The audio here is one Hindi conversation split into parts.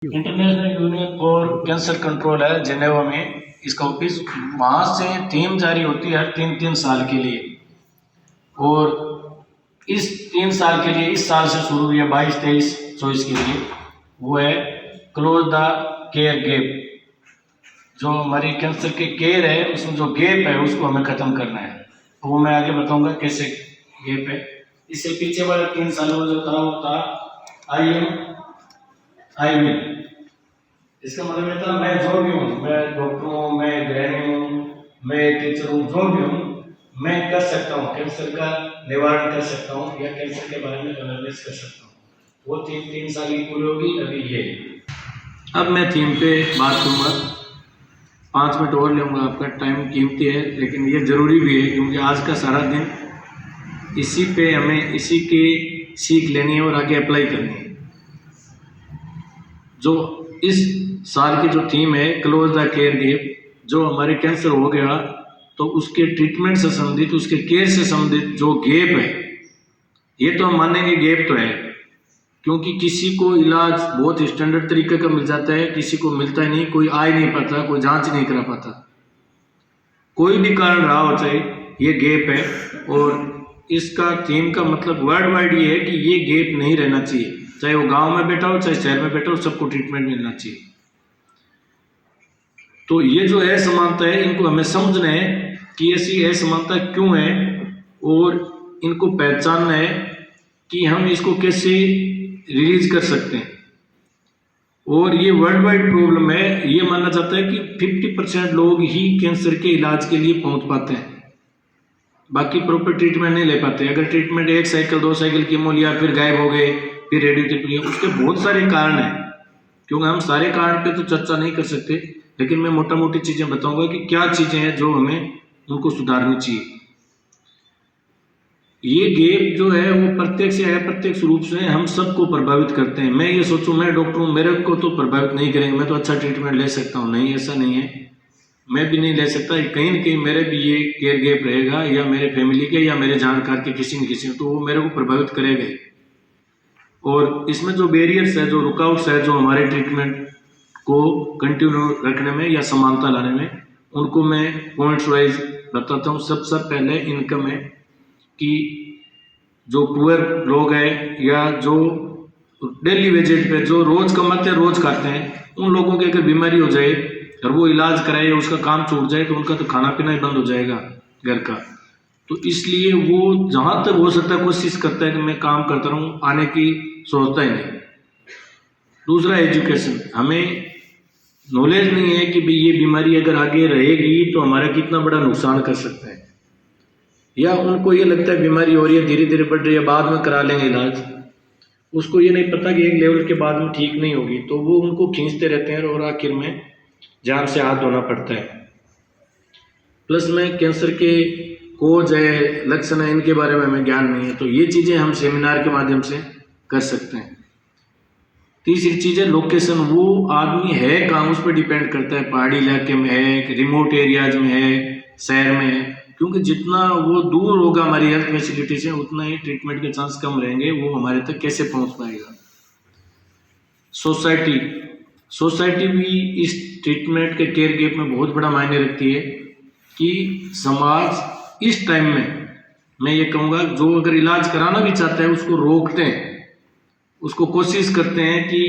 International union for cancer control है जिनेवा में, इसका ऑफिस। वहाँ से थीम जारी होती है हर 3-3 साल के लिए, और इस 3 साल के लिए इस साल से शुरू हुई है 22-23-24 के लिए। वो है क्लोज द केयर गैप। जो हमारी कैंसर के केयर है उसमें जो गैप है उसको हमें ख़त्म करना है। तो वो मैं आगे बताऊंगा कैसे गैप है। इससे पीछे वाले 3 सालों में जो करा वो था आई विल। इसका मतलब ये था मैं जो भी हूँ, मैं डॉक्टर हूँ, मैं गृहिणी हूँ, मैं टीचर हूँ, जो भी हूँ मैं कर सकता हूँ, कैंसर का निवारण कर सकता हूँ या कैंसर के बारे में अवेयरनेस कर सकता हूँ। वो 3 साल की पूरी होगी अभी ये। अब मैं थीम पे बात करूँगा, 5 मिनट और लूँगा, आपका टाइम कीमती है लेकिन ये ज़रूरी भी है क्योंकि आज का सारा दिन इसी पे हमें इसी की सीख लेनी है और आगे अप्लाई करनी है। जो इस साल की जो थीम है क्लोज द केयर गैप, जो हमारे कैंसर हो गया तो उसके ट्रीटमेंट से संबंधित, उसके केयर से संबंधित जो गैप है, ये तो हम मानेंगे गैप तो है, क्योंकि किसी को इलाज बहुत स्टैंडर्ड तरीके का मिल जाता है, किसी को मिलता ही नहीं, कोई आ ही नहीं पाता, कोई जांच नहीं करा पाता, कोई भी कारण रहा हो चाहे, ये गैप है। और इसका थीम का मतलब वर्ल्ड वाइड ये है कि ये गैप नहीं रहना चाहिए, चाहे वो गांव में बैठा हो चाहे शहर में बैठा हो, सबको ट्रीटमेंट मिलना चाहिए। तो ये जो असमानता है इनको हमें समझना है कि ऐसी असमानता क्यों है और इनको पहचानना है कि हम इसको कैसे रिलीज कर सकते हैं। और ये वर्ल्ड वाइड प्रॉब्लम है। ये माना जाता है कि 50% लोग ही कैंसर के इलाज के लिए पहुंच पाते हैं, बाकी प्रॉपर ट्रीटमेंट नहीं ले पाते। अगर ट्रीटमेंट 1 साइकिल 2 साइकिल कीमो लिया फिर गायब हो गए, फिर रेडियोथेरेपी, उसके बहुत सारे कारण हैं, क्योंकि हम सारे कारण पे तो चर्चा नहीं कर सकते, लेकिन मैं मोटा मोटी चीज़ें बताऊंगा कि क्या चीज़ें हैं जो हमें उनको सुधारनी चाहिए। ये गैप जो है वो प्रत्यक्ष या अप्रत्यक्ष रूप से हम सबको प्रभावित करते हैं। मैं ये सोचूं मैं डॉक्टर हूँ, मेरे को तो प्रभावित नहीं करेंगे, मैं तो अच्छा ट्रीटमेंट ले सकता हूँ, नहीं ऐसा नहीं है, मैं भी नहीं ले सकता। कहीं न कहीं मेरे भी ये केयर गैप रहेगा, या मेरे फैमिली के या मेरे जानकार के किसी न किसी, तो वो मेरे को प्रभावित करेगा ही। और इसमें जो बैरियर्स है, जो रुकावट्स है, जो हमारे ट्रीटमेंट को कंटिन्यू रखने में या समानता लाने में, उनको मैं पॉइंट्स वाइज बताता हूँ। सबसे पहले इनकम है कि जो पुअर लोग हैं या जो डेली वेजेज पे जो रोज कमाते हैं रोज खाते हैं, उन लोगों की अगर बीमारी हो जाए और वो इलाज कराए या उसका काम छूट जाए तो उनका तो खाना पीना ही बंद हो जाएगा घर का। तो इसलिए वो जहाँ तक हो सकता है कोशिश करता है कि मैं काम करता रहूँ, आने की सोचता ही नहीं। दूसरा एजुकेशन, हमें नॉलेज नहीं है कि भाई ये बीमारी अगर आगे रहेगी तो हमारा कितना बड़ा नुकसान कर सकता है, या उनको ये लगता है बीमारी हो रही है धीरे धीरे बढ़ रही है बाद में करा लेंगे इलाज, उसको ये नहीं पता कि एक लेवल के बाद में ठीक नहीं होगी, तो वो उनको खींचते रहते हैं और आखिर में जान से हाथ धोना पड़ता है। प्लस में कैंसर के कोज है, लक्षण है, इनके बारे में हमें ज्ञान नहीं है, तो ये चीज़ें हम सेमिनार के माध्यम से कर सकते हैं। तीसरी चीज़ है लोकेशन, वो आदमी है कहाँ उस पर डिपेंड करता है, पहाड़ी इलाके में है, रिमोट एरियाज में है, शहर में है, क्योंकि जितना वो दूर होगा हमारी हेल्थ फैसिलिटी से उतना ही ट्रीटमेंट के चांस कम रहेंगे, वो हमारे तक कैसे पहुंच पाएगा। सोसाइटी भी इस ट्रीटमेंट के केयर गैप में बहुत बड़ा मायने रखती है कि समाज इस टाइम में, मैं ये कहूँगा, जो अगर इलाज कराना भी चाहता है उसको रोकते हैं, उसको कोशिश करते हैं कि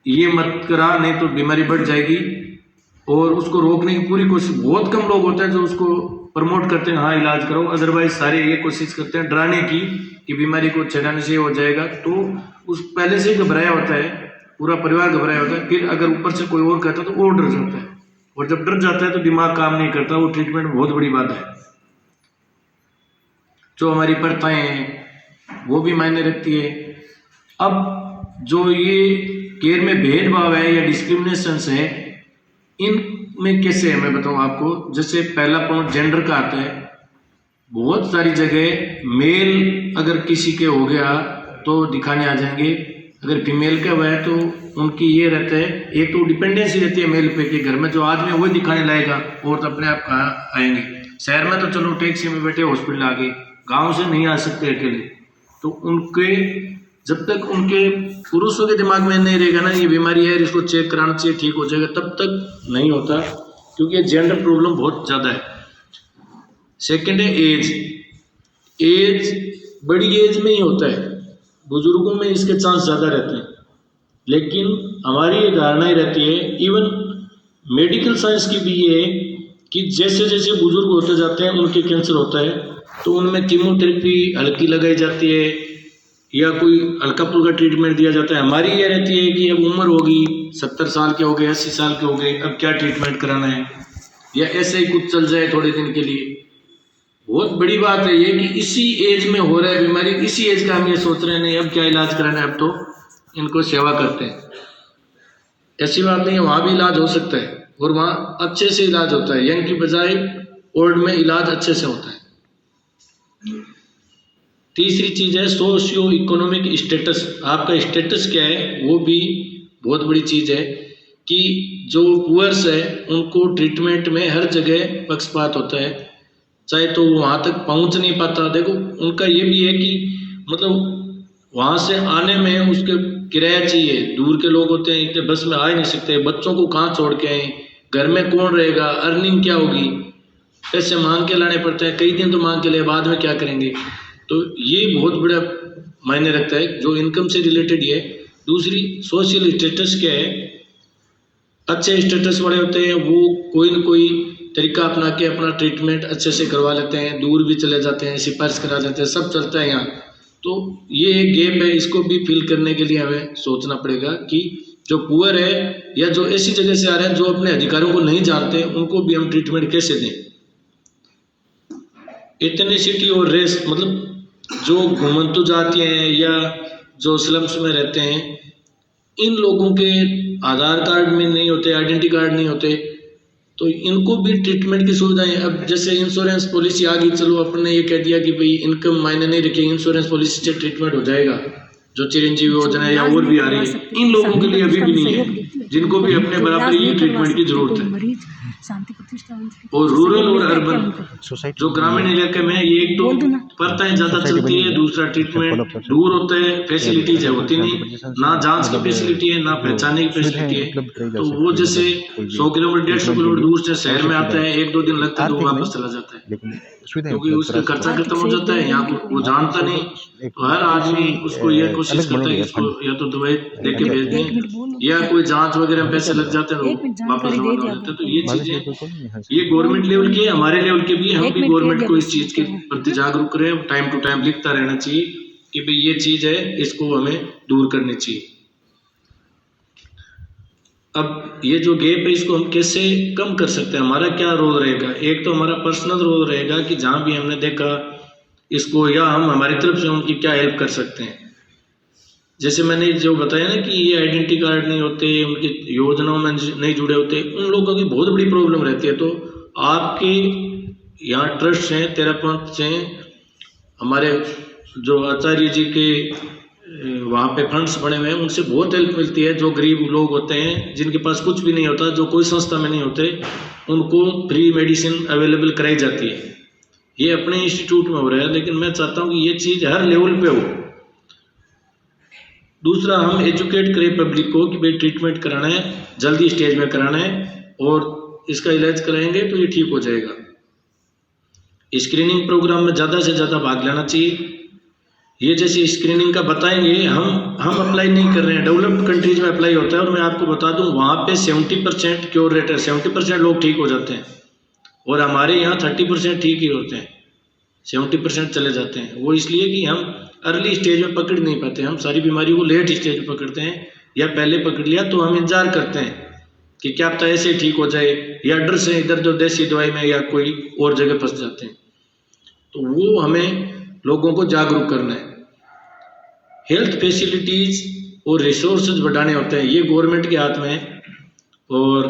ये मत करा नहीं तो बीमारी बढ़ जाएगी, और उसको रोकने की पूरी कोशिश। बहुत कम लोग होते हैं जो उसको प्रमोट करते हैं, हाँ इलाज करो, अदरवाइज सारे ये कोशिश करते हैं डराने की कि बीमारी को छड़ाने से हो जाएगा। तो उस पहले से घबराया होता है, पूरा परिवार घबराया होता है, फिर अगर ऊपर से कोई और कहता है तो और डर जाता है, और जब डर जाता है तो दिमाग काम नहीं करता, वो ट्रीटमेंट बहुत बड़ी बात है। जो हमारी प्रथाएं हैं वो भी मायने रखती है। अब जो ये केयर में भेदभाव है या डिस्क्रिमिनेशंस है, इनमें कैसे है मैं बताऊं आपको। जैसे पहला पॉइंट जेंडर का आता है। बहुत सारी जगह मेल अगर किसी के हो गया तो दिखाने आ जाएंगे, अगर फीमेल का हुआ है तो उनकी ये रहता है, एक तो डिपेंडेंसी रहती है मेल पे कि घर में जो आदमी है वही दिखाने लाएगा, और तो अपने आप कहाँ आएंगे। शहर में तो चलो टैक्सी में बैठे हॉस्पिटल आ गए, गाँव से नहीं आ सकते अकेले, तो उनके जब तक उनके पुरुषों के दिमाग में नहीं रहेगा ना ये बीमारी है, इसको चेक कराना चाहिए, ठीक हो जाएगा, तब तक नहीं होता, क्योंकि जेंडर प्रॉब्लम बहुत ज़्यादा है। सेकंड है एज। एज बड़ी एज में ही होता है, बुजुर्गों में इसके चांस ज़्यादा रहते हैं, लेकिन हमारी ये धारणा ही रहती है, इवन मेडिकल साइंस की भी ये है कि जैसे जैसे बुजुर्ग होते जाते हैं उनके कैंसर होता है तो उनमें कीमोथेरेपी हल्की लगाई जाती है या कोई हल्का फुल्का ट्रीटमेंट दिया जाता है। हमारी ये रहती है कि अब उम्र होगी, 70 साल के हो गए, 80 साल के हो गए, अब क्या ट्रीटमेंट कराना है, या ऐसे ही कुछ चल जाए थोड़े दिन के लिए। बहुत बड़ी बात है ये कि इसी एज में हो रहा है बीमारी, इसी एज का हम ये सोच रहे हैं नहीं अब क्या इलाज कराना है, अब तो इनको सेवा करते हैं। ऐसी बात नहीं है, वहाँ भी इलाज हो सकता है और वहाँ अच्छे से इलाज होता है, यंग की बजाय ओल्ड में इलाज अच्छे से होता है। तीसरी चीज है सोशियो इकोनॉमिक स्टेटस। आपका स्टेटस क्या है वो भी बहुत बड़ी चीज है कि जो पुअर्स है उनको ट्रीटमेंट में हर जगह पक्षपात होता है, चाहे तो वो वहाँ तक पहुँच नहीं पाता। देखो उनका ये भी है कि मतलब वहाँ से आने में उसके किराया चाहिए, दूर के लोग होते हैं इतने बस में आ ही नहीं सकते, बच्चों को कहाँ छोड़ के आए, घर में कौन रहेगा, अर्निंग क्या होगी, पैसे मांग के लाने पड़ते हैं, कई दिन तो मांग के लिए बाद में क्या करेंगे। तो ये बहुत बड़ा मायने रखता है जो इनकम से रिलेटेड है। दूसरी सोशल स्टेटस क्या है, अच्छे स्टेटस वाले होते हैं वो कोई न कोई तरीका अपना के अपना ट्रीटमेंट अच्छे से करवा लेते हैं, दूर भी चले जाते हैं, सिफारिश करा देते हैं, सब चलता है यहाँ। तो ये एक गेम है, इसको भी फिल करने के लिए हमें सोचना पड़ेगा कि जो पुअर है या जो ऐसी जगह से आ रहे हैं जो अपने अधिकारों को नहीं जानते उनको भी हम ट्रीटमेंट कैसे दें। एथनिसिटी और रेस, मतलब जो घुमंतु जाति हैं या जो स्लम्स में रहते हैं इन लोगों के आधार कार्ड में नहीं होते, आइडेंटिटी कार्ड नहीं होते, तो इनको भी ट्रीटमेंट की सुविधाएं। अब जैसे इंश्योरेंस पॉलिसी आ गई, चलो अपने ये कह दिया कि भाई इनकम मायने नहीं रखे, इंश्योरेंस पॉलिसी से ट्रीटमेंट हो जाएगा, जो चिरंजीवी योजना है या और भी आ रही है, इन लोगों के लिए अभी भी नहीं है, जिनको भी अपने बराबर ये ट्रीटमेंट की जरूरत है। और रूरल और अर्बन, जो ग्रामीण इलाके में ये एक तो प्रथाएं ज्यादा चलती है, दूसरा ट्रीटमेंट दूर होता है, फैसिलिटीज है होती नहीं, ना जांच की फैसिलिटी है ना पहचाने की फैसिलिटी है। तो वो जैसे 100 किलोमीटर 150 किलोमीटर दूर से शहर में आता है, 1-2 दिन लगता है तो वापस चला जाता है, क्योंकि उसका खर्चा खत्म हो जाता है, यहाँ वो जानता नहीं। तो हर आदमी उसको ये कोशिश करता है कि इसको या तो दवाई दे के भेज दें या कोई जांच वगैरह में पैसे लग जाते हैं तो वापस रवाना हो जाते हैं। तो ये चीजें ये गवर्नमेंट लेवल की है, हमारे लेवल के भी, हम भी गवर्नमेंट को इस चीज के प्रति जागरूक करें, टाइम टू टाइम लिखता रहना चाहिए कि भाई ये चीज है, इसको हमें दूर करनी चाहिए। अब ये जो गैप है इसको हम कैसे कम कर सकते हैं, हमारा क्या रोल रहेगा। एक तो हमारा पर्सनल रोल रहेगा कि जहाँ भी हमने देखा इसको, या हम हमारी तरफ से उनकी क्या हेल्प कर सकते हैं। जैसे मैंने जो बताया ना कि ये आइडेंटिटी कार्ड नहीं होते, उनकी योजनाओं में नहीं जुड़े होते, उन लोगों की बहुत बड़ी प्रॉब्लम रहती है। तो आपके यहाँ ट्रस्ट हैं, तेरापंथ हैं, हमारे जो आचार्य जी के वहाँ पे फंड्स बने हुए हैं, उनसे बहुत हेल्प मिलती है। जो गरीब लोग होते हैं जिनके पास कुछ भी नहीं होता, जो कोई संस्था में नहीं होते, उनको फ्री मेडिसिन अवेलेबल कराई जाती है। ये अपने इंस्टीट्यूट में हो रहा है, लेकिन मैं चाहता हूँ कि ये चीज़ हर लेवल पे हो। दूसरा, हम एजुकेट करें पब्लिक को कि भाई ट्रीटमेंट कराना है, जल्दी स्टेज में कराना है और इसका इलाज कराएंगे तो ये ठीक हो जाएगा। स्क्रीनिंग प्रोग्राम में ज़्यादा से ज़्यादा भाग लेना चाहिए। ये जैसे स्क्रीनिंग का बताएंगे, हम अप्लाई नहीं कर रहे हैं, डेवलप्ड कंट्रीज में अप्लाई होता है। और मैं आपको बता दूं वहाँ पे 70% क्योर रेट है, 70% लोग ठीक हो जाते हैं, और हमारे यहाँ 30% ठीक ही होते हैं, 70% चले जाते हैं। वो इसलिए कि हम अर्ली स्टेज में पकड़ नहीं पाते, हम सारी बीमारी को लेट स्टेज में पकड़ते हैं, या पहले पकड़ लिया तो हम इंतजार करते हैं कि क्या पता ऐसे ठीक हो जाए, या डर से इधर जो देसी दवाई में या कोई और जगह फंस जाते हैं। तो वो हमें लोगों को जागरूक करना है। हेल्थ फैसिलिटीज और रिसोर्सेज बढ़ाने होते हैं, ये गवर्नमेंट के हाथ में है। और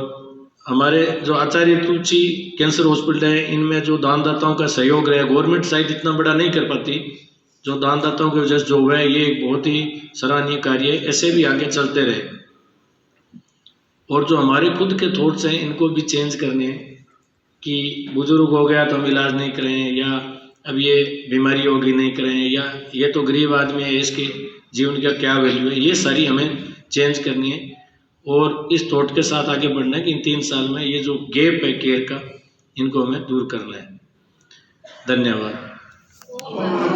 हमारे जो आचार्य तुलसी कैंसर हॉस्पिटल है, इनमें जो दानदाताओं का सहयोग रहा, गवर्नमेंट शायद इतना बड़ा नहीं कर पाती, जो दानदाताओं की वजह से जो हुआ है ये एक बहुत ही सराहनीय कार्य है। ऐसे भी आगे चलते रहे। और जो हमारे खुद के थॉट्स हैं इनको भी चेंज करने हैं कि बुजुर्ग हो गया तो हम इलाज नहीं करें, या अब ये बीमारी होगी नहीं करें, या ये तो गरीब आदमी है इसकी जीवन का क्या वैल्यू है, ये सारी हमें चेंज करनी है। और इस थॉट के साथ आगे बढ़ना है कि इन 3 साल में ये जो गैप है केयर का, इनको हमें दूर करना है। धन्यवाद।